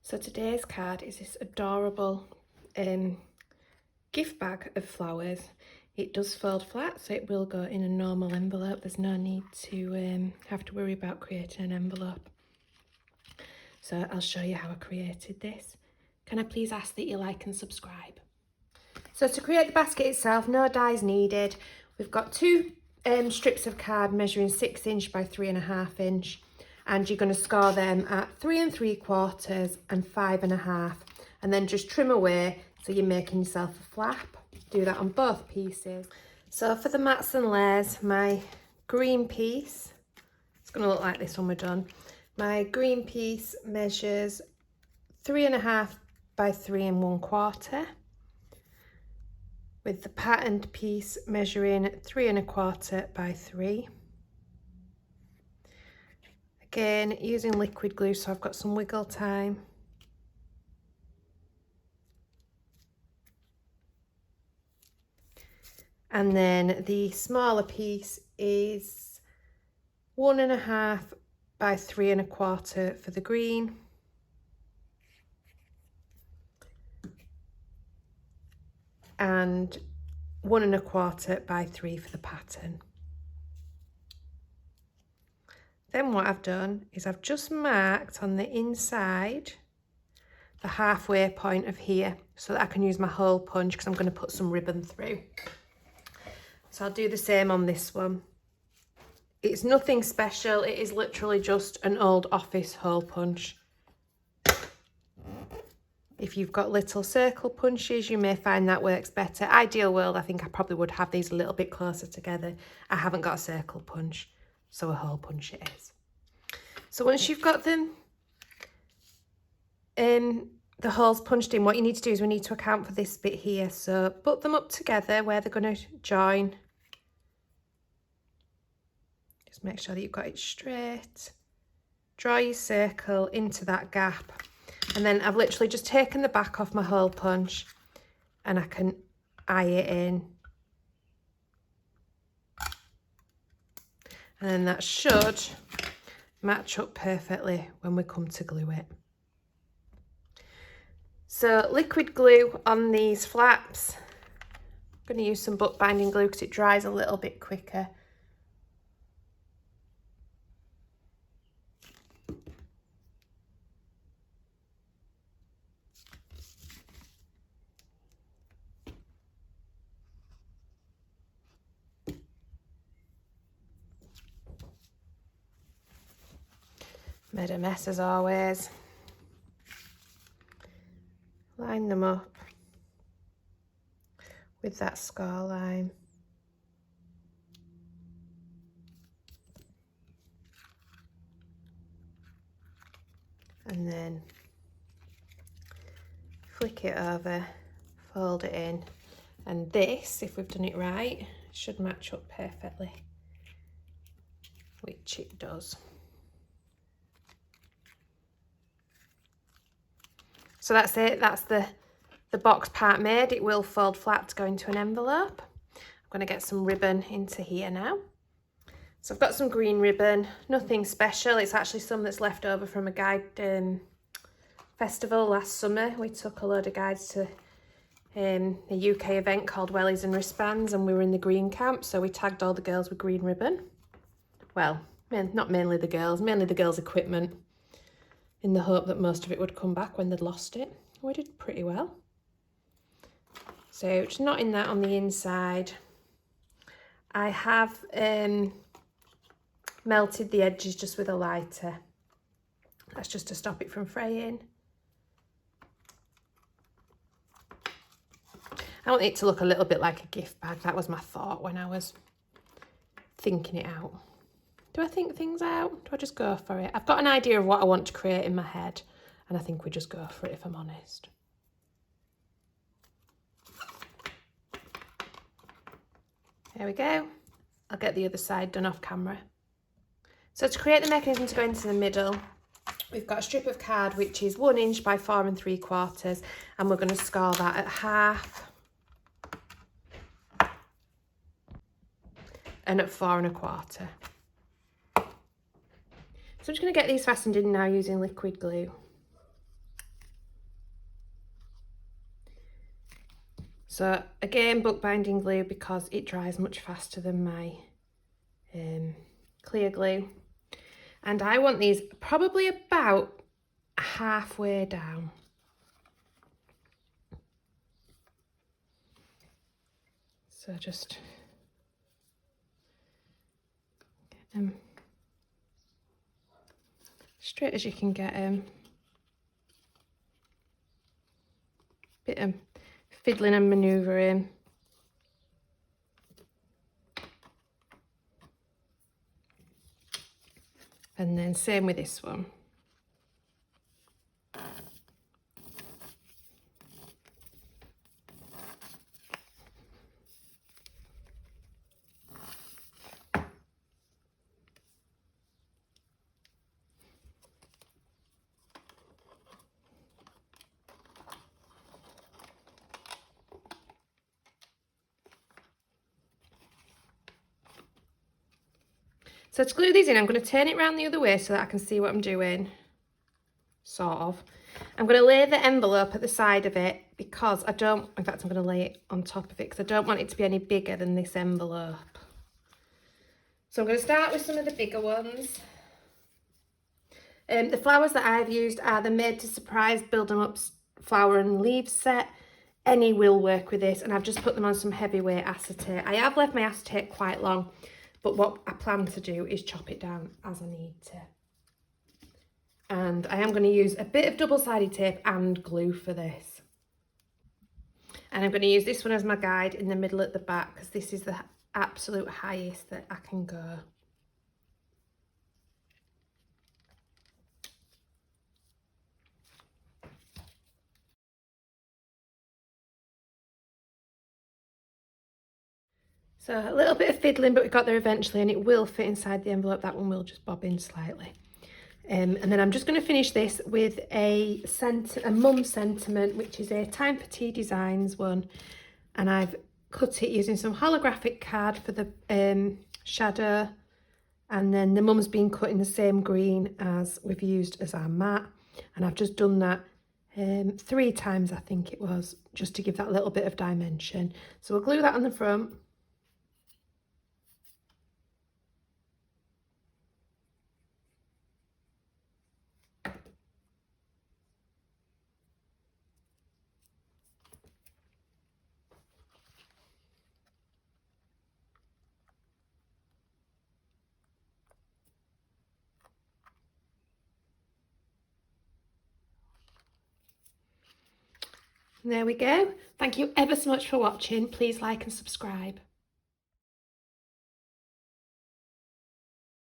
So today's card is this adorable gift bag of flowers. It does fold flat, so it will go in a normal envelope. There's no need to have to worry about creating an envelope. So I'll show you how I created this. Can I please ask that you like and subscribe? So to create the basket itself, no dies needed. We've got two strips of card measuring 6 inch by 3.5 inch. And you're going to score them at 3 3/4 and 5.5, and then just trim away so you're making yourself a flap. Do that on both pieces. So for the mats and layers, my green piece, it's going to look like this when we're done. My green piece measures 3.5 by 3 1/4, with the patterned piece measuring 3 1/4 by 3. Again, using liquid glue, so I've got some wiggle time. And then the smaller piece is 1.5 by 3 1/4 for the green. And 1 1/4 by 3 for the pattern. Then what I've done is I've just marked on the inside the halfway point of here so that I can use my hole punch, because I'm going to put some ribbon through. So I'll do the same on this one. It's nothing special, it is literally just an old office hole punch. If you've got little circle punches, you may find that works better. Ideal world, I think I probably would have these a little bit closer together. I haven't got a circle punch, so a hole punch it is. So once you've got them, the holes punched in, what you need to do is we need to account for this bit here. So put them up together where they're going to join. Just make sure that you've got it straight. Draw your circle into that gap. And then I've literally just taken the back off my hole punch and I can eye it in. And then that should match up perfectly when we come to glue it. So liquid glue on these flaps. I'm going to use some bookbinding glue because it dries a little bit quicker. Made a mess as always. Line them up with that score line. And then flick it over, fold it in. And this, if we've done it right, should match up perfectly, which it does. So that's it, that's the box part made. It will fold flat to go into an envelope. I'm going to get some ribbon into here now. So I've got some green ribbon, nothing special. It's actually some that's left over from a guide festival last summer. We took a load of guides to a UK event called Wellies and Wristbands, and we were in the green camp, so we tagged all the girls with green ribbon. Well, not mainly the girls, mainly the girls' equipment, in the hope that most of it would come back when they'd lost it. We did pretty well. So just knotting that on the inside. I have melted the edges just with a lighter. That's just to stop it from fraying. I want it to look a little bit like a gift bag. That was my thought when I was thinking it out. Do I think things out? Do I just go for it? I've got an idea of what I want to create in my head, and I think we just go for it, if I'm honest. There we go. I'll get the other side done off camera. So to create the mechanism to go into the middle, we've got a strip of card which is 1 inch by 4 3/4, and we're going to score that at half and at 4 1/4. So I'm just going to get these fastened in now using liquid glue. So again, bookbinding glue because it dries much faster than my clear glue. And I want these probably about halfway down. So just get them straight as you can get them. Bit of fiddling and manoeuvring. And then same with this one. So to glue these in, I'm going to turn it around the other way so that I can see what I'm doing, sort of. I'm going to lay the envelope at the side of it because I don't, in fact I'm going to lay it on top of it because I don't want it to be any bigger than this envelope. So I'm going to start with some of the bigger ones. The flowers that I've used are the Made to Surprise Build 'em Up flower and leaves set. Any will work with this, and I've just put them on some heavyweight acetate. I have left my acetate quite long, but what I plan to do is chop it down as I need to. And I am going to use a bit of double-sided tape and glue for this. And I'm going to use this one as my guide in the middle at the back because this is the absolute highest that I can go. So a little bit of fiddling, but we got there eventually, and it will fit inside the envelope. That one will just bob in slightly. And then I'm just going to finish this with a mum sentiment, which is a Time for Tea Designs one. And I've cut it using some holographic card for the shadow. And then the mum's been cut in the same green as we've used as our mat. And I've just done that 3 times, I think it was, just to give that little bit of dimension. So we'll glue that on the front. There we go. Thank you ever so much for watching. Please like and subscribe.